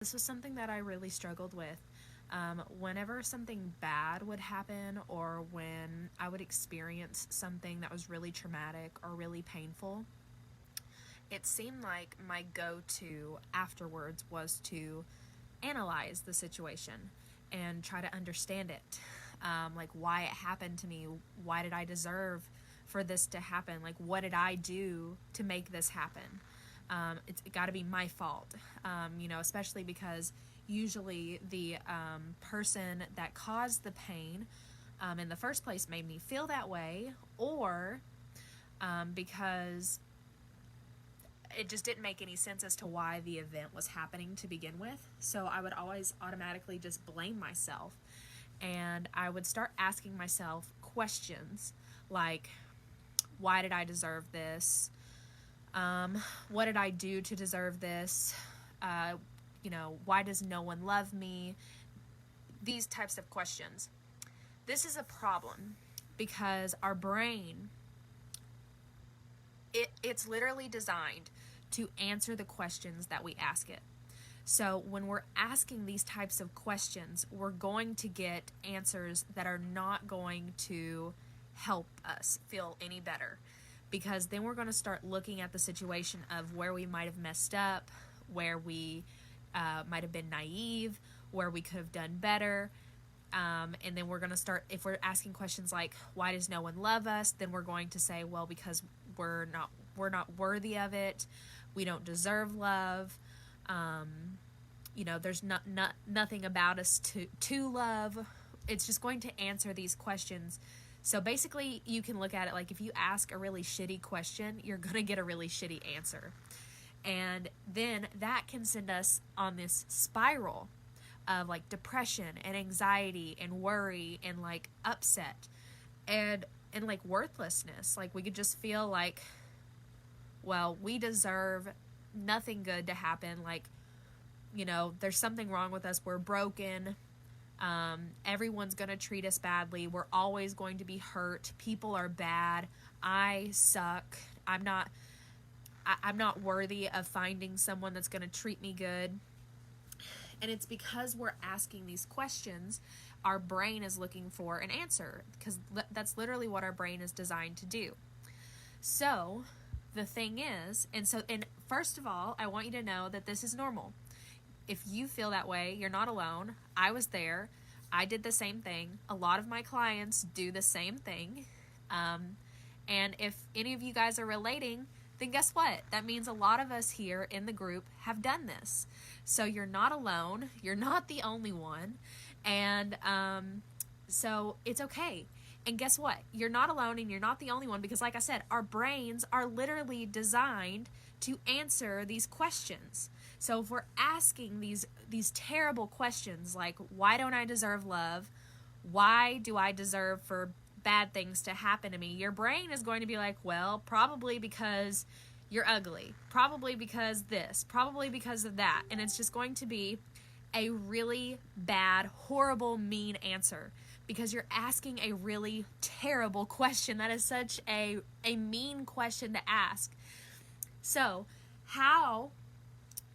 this was something that I really struggled with. Whenever something bad would happen, or when I would experience something that was really traumatic or really painful, it seemed like my go-to afterwards was to analyze the situation and try to understand it. Like, why it happened to me. Why did I deserve for this to happen? Like, what did I do to make this happen? It's got to be my fault, especially because usually the person that caused the pain in the first place made me feel that way, or because it just didn't make any sense as to why the event was happening to begin with. So I would always automatically just blame myself, and I would start asking myself questions like, why did I deserve this? What did I do to deserve this? Why does no one love me? These types of questions. This is a problem because our brain, it's literally designed to answer the questions that we ask it. So when we're asking these types of questions, we're going to get answers that are not going to help us feel any better, because then we're going to start looking at the situation of where we might have messed up, where we might have been naive, where we could have done better. And then we're going to start, if we're asking questions like, why does no one love us? Then we're going to say, well, because we're not worthy of it. We don't deserve love. There's nothing about us to love. It's just going to answer these questions. So basically, you can look at it like, if you ask a really shitty question, you're going to get a really shitty answer. And then that can send us on this spiral of like depression and anxiety and worry and like upset and like worthlessness. Like, we could just feel like, well, we deserve nothing good to happen. Like, there's something wrong with us. We're broken. Everyone's going to treat us badly. We're always going to be hurt. People are bad. I suck. I'm not worthy of finding someone that's going to treat me good. And it's because we're asking these questions, our brain is looking for an answer, because that's literally what our brain is designed to do. So the thing is, and first of all, I want you to know that this is normal. If you feel that way, you're not alone. I was there. I did the same thing. A lot of my clients do the same thing. And if any of you guys are relating, then guess what? That means a lot of us here in the group have done this. So you're not alone. You're not the only one. And so it's okay. And guess what? You're not alone and you're not the only one, because like I said, our brains are literally designed to answer these questions. So if we're asking these terrible questions like, why don't I deserve love? Why do I deserve for bad things to happen to me? Your brain is going to be like, well, probably because you're ugly. Probably because this. Probably because of that. And it's just going to be a really bad, horrible, mean answer, because you're asking a really terrible question. That is such a mean question to ask. So, how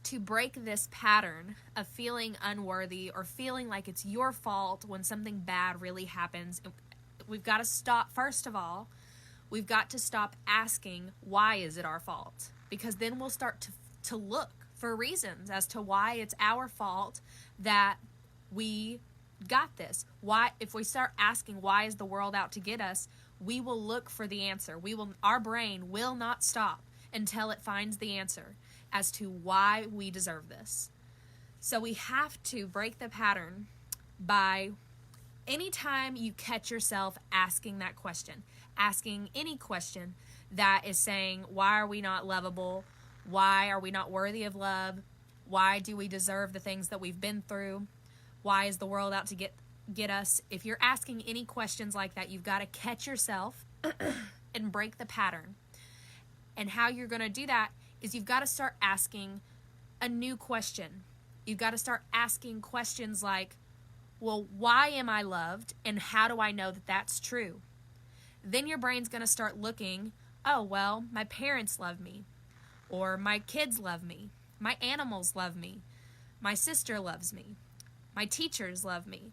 to break this pattern of feeling unworthy or feeling like it's your fault when something bad really happens? We've got to stop. First of all, we've got to stop asking, why is it our fault? Because then we'll start to look for reasons as to why it's our fault that we got this. Why, if we start asking, why is the world out to get us, we will look for the answer. Our brain will not stop until it finds the answer as to why we deserve this. So we have to break the pattern by, anytime you catch yourself asking that question, asking any question that is saying, why are we not lovable? Why are we not worthy of love? Why do we deserve the things that we've been through? Why is the world out to get us? If you're asking any questions like that, you've got to catch yourself and break the pattern. And how you're going to do that is you've got to start asking a new question. You've got to start asking questions like, well, why am I loved? And how do I know that that's true? Then your brain's going to start looking, oh, well, my parents love me, or my kids love me, my animals love me, My sister loves me. My teachers love me.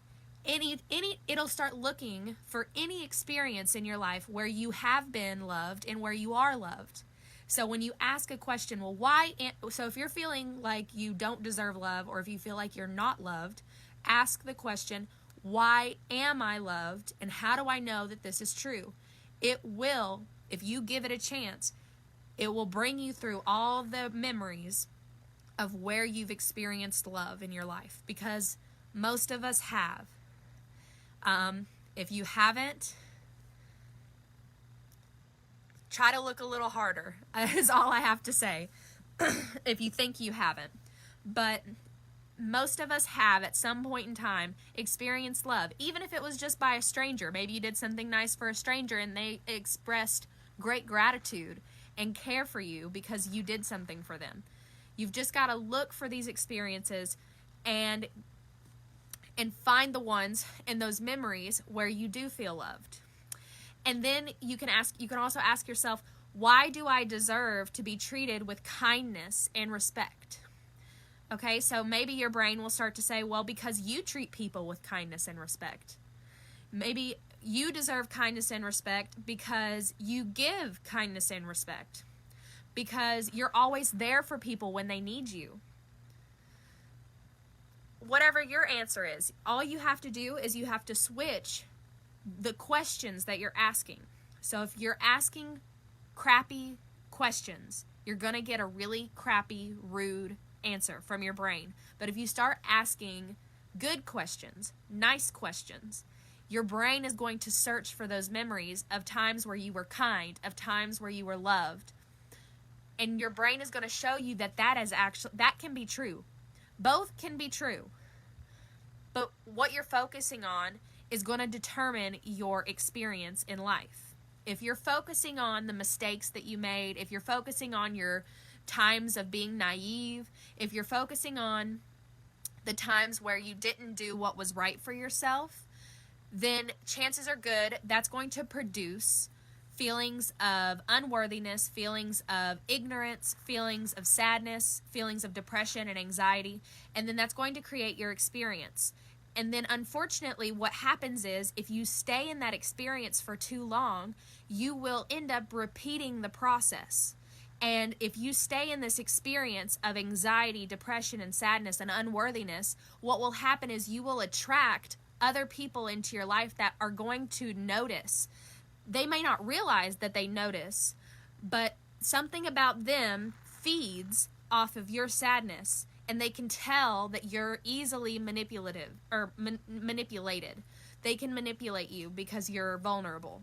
It'll start looking for any experience in your life where you have been loved and where you are loved. So when you ask a question, well, so if you're feeling like you don't deserve love, or if you feel like you're not loved, ask the question, why am I loved, and how do I know that this is true? It will, if you give it a chance, it will bring you through all the memories of where you've experienced love in your life, because most of us have. If you haven't, try to look a little harder, is all I have to say, if you think you haven't. But most of us have, at some point in time, experienced love, even if it was just by a stranger. Maybe you did something nice for a stranger and they expressed great gratitude and care for you because you did something for them. You've just got to look for these experiences and find the ones in those memories where you do feel loved. And then you can also ask yourself, why do I deserve to be treated with kindness and respect? Okay, so maybe your brain will start to say, well, because you treat people with kindness and respect. Maybe you deserve kindness and respect because you give kindness and respect. Because you're always there for people when they need you. Whatever your answer is, all you have to do is you have to switch the questions that you're asking. So if you're asking crappy questions, you're going to get a really crappy, rude answer from your brain. But if you start asking good questions, nice questions, your brain is going to search for those memories of times where you were kind, of times where you were loved. And your brain is going to show you that that can be true. Both can be true. But what you're focusing on is going to determine your experience in life. If you're focusing on the mistakes that you made, if you're focusing on your times of being naive, if you're focusing on the times where you didn't do what was right for yourself, then chances are good that's going to produce feelings of unworthiness, feelings of ignorance, feelings of sadness, feelings of depression and anxiety, and then that's going to create your experience. And then unfortunately what happens is, if you stay in that experience for too long, you will end up repeating the process. And if you stay in this experience of anxiety, depression, and sadness and unworthiness, what will happen is you will attract other people into your life that are going to notice. They may not realize that they notice, but something about them feeds off of your sadness, and they can tell that you're easily manipulated. They can manipulate you because you're vulnerable.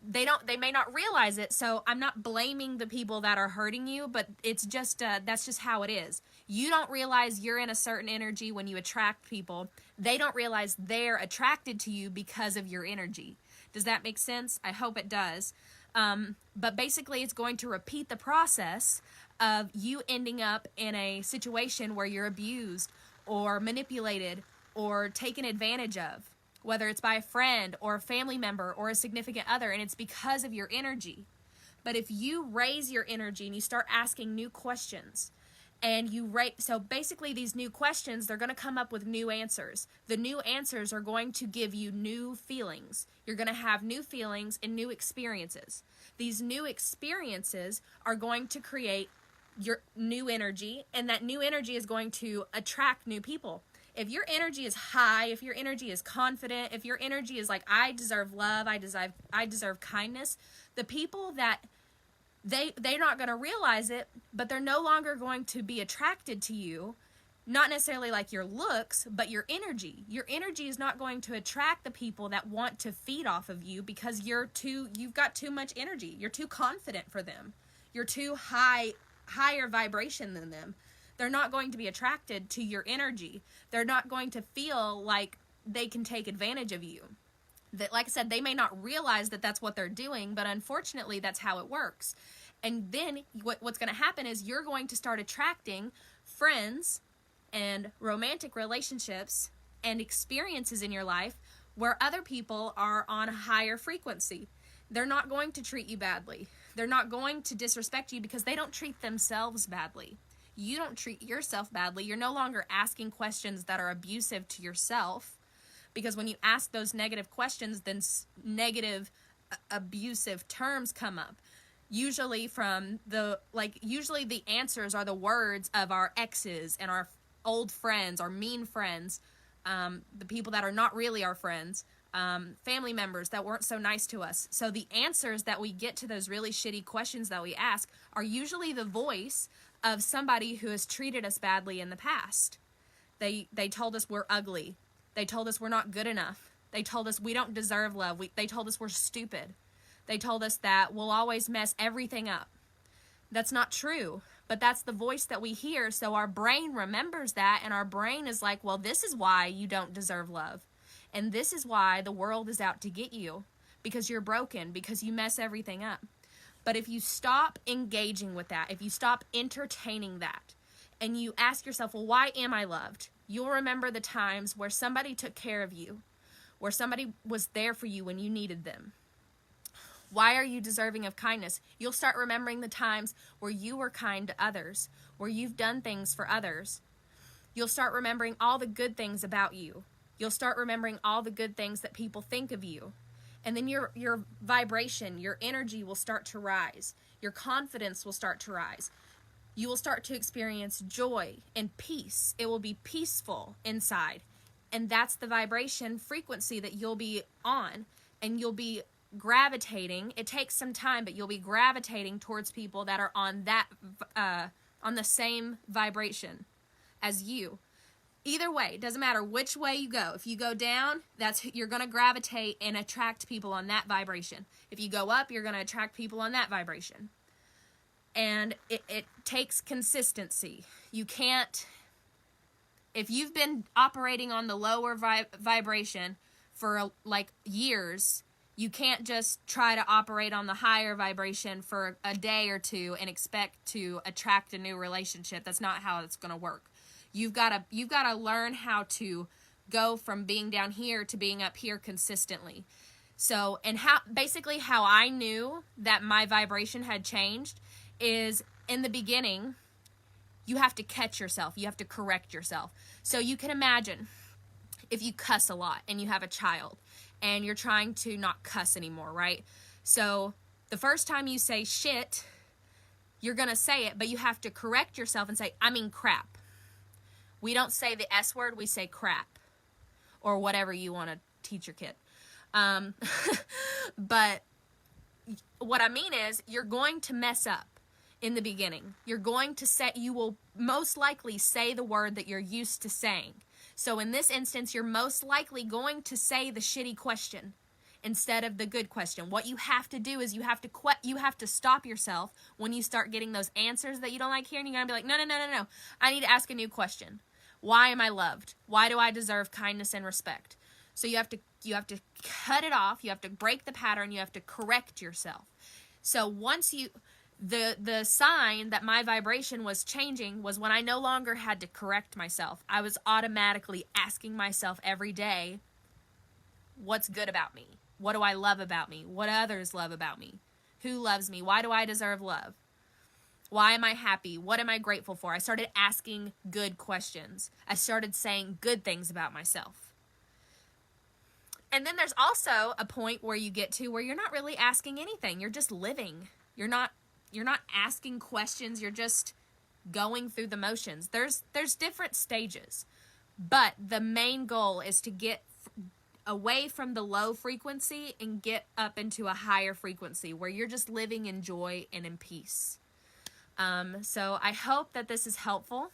They may not realize it, so I'm not blaming the people that are hurting you, but it's just that's just how it is. You don't realize you're in a certain energy when you attract people. They don't realize they're attracted to you because of your energy. Does that make sense? I hope it does. But basically, it's going to repeat the process of you ending up in a situation where you're abused or manipulated or taken advantage of, whether it's by a friend or a family member or a significant other, and it's because of your energy. But if you raise your energy and you start asking new questions, and so basically these new questions, they're going to come up with new answers. The new answers are going to give you new feelings. You're going to have new feelings and new experiences. These new experiences are going to create your new energy, and that new energy is going to attract new people. If your energy is high, if your energy is confident, if your energy is like, I deserve love, I deserve kindness, the people that they're not going to realize it, but they're no longer going to be attracted to you, not necessarily like your looks, but your energy. Your energy is not going to attract the people that want to feed off of you because you've got too much energy. You're too confident for them. You're too higher vibration than them. They're not going to be attracted to your energy. They're not going to feel like they can take advantage of you. That, like I said, they may not realize that that's what they're doing, but unfortunately that's how it works. And then what's going to happen is you're going to start attracting friends and romantic relationships and experiences in your life where other people are on a higher frequency. They're not going to treat you badly. They're not going to disrespect you because they don't treat themselves badly. You don't treat yourself badly. You're no longer asking questions that are abusive to yourself, because when you ask those negative questions, then negative abusive terms come up. Usually usually the answers are the words of our exes and our old friends, our mean friends, the people that are not really our friends, family members that weren't so nice to us. So the answers that we get to those really shitty questions that we ask are usually the voice of somebody who has treated us badly in the past. They told us we're ugly. They told us we're not good enough. They told us we don't deserve love. They told us we're stupid. They told us that we'll always mess everything up. That's not true, but that's the voice that we hear, so our brain remembers that, and our brain is like, well, this is why you don't deserve love, and this is why the world is out to get you, because you're broken, because you mess everything up. But if you stop engaging with that, if you stop entertaining that, and you ask yourself, well, why am I loved? You'll remember the times where somebody took care of you, where somebody was there for you when you needed them. Why are you deserving of kindness? You'll start remembering the times where you were kind to others, where you've done things for others. You'll start remembering all the good things about you. You'll start remembering all the good things that people think of you. And then your vibration, your energy will start to rise. Your confidence will start to rise. You will start to experience joy and peace. It will be peaceful inside. And that's the vibration frequency that you'll be on. And you'll be gravitating. It takes some time, but you'll be gravitating towards people that are on that on the same vibration as you. Either way, it doesn't matter which way you go. If you go down, you're going to gravitate and attract people on that vibration. If you go up, you're going to attract people on that vibration. And it takes consistency. You can't, if you've been operating on the lower vibration for years, you can't just try to operate on the higher vibration for a day or two and expect to attract a new relationship. That's not how it's going to work. You've got to learn how to go from being down here to being up here consistently. So, and how I knew that my vibration had changed is in the beginning, you have to catch yourself. You have to correct yourself. So you can imagine if you cuss a lot and you have a child and you're trying to not cuss anymore, right? So the first time you say shit, you're going to say it, but you have to correct yourself and say, I mean crap. We don't say the S word, we say crap. Or whatever you want to teach your kid. But what I mean is, you're going to mess up in the beginning. You will most likely say the word that you're used to saying. So in this instance, you're most likely going to say the shitty question instead of the good question. What you have to do is you have to stop yourself when you start getting those answers that you don't like hearing. You're going to be like, no. I need to ask a new question. Why am I loved? Why do I deserve kindness and respect? So you have to cut it off. You have to break the pattern. You have to correct yourself. So once the sign that my vibration was changing was when I no longer had to correct myself. I was automatically asking myself every day, what's good about me? What do I love about me? What others love about me? Who loves me? Why do I deserve love? Why am I happy? What am I grateful for? I started asking good questions. I started saying good things about myself. And then there's also a point where you get to where you're not really asking anything. You're just living. You're not asking questions. You're just going through the motions. There's different stages. But the main goal is to get away from the low frequency and get up into a higher frequency where you're just living in joy and in peace. So I hope that this is helpful.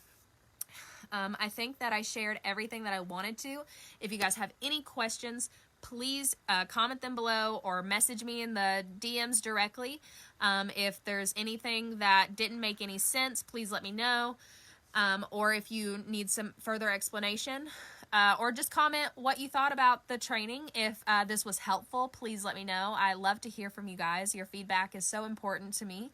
I think that I shared everything that I wanted to. If you guys have any questions, please comment them below or message me in the DMs directly. If there's anything that didn't make any sense, please let me know. Or if you need some further explanation, or just comment what you thought about the training. If this was helpful, please let me know. I love to hear from you guys. Your feedback is so important to me.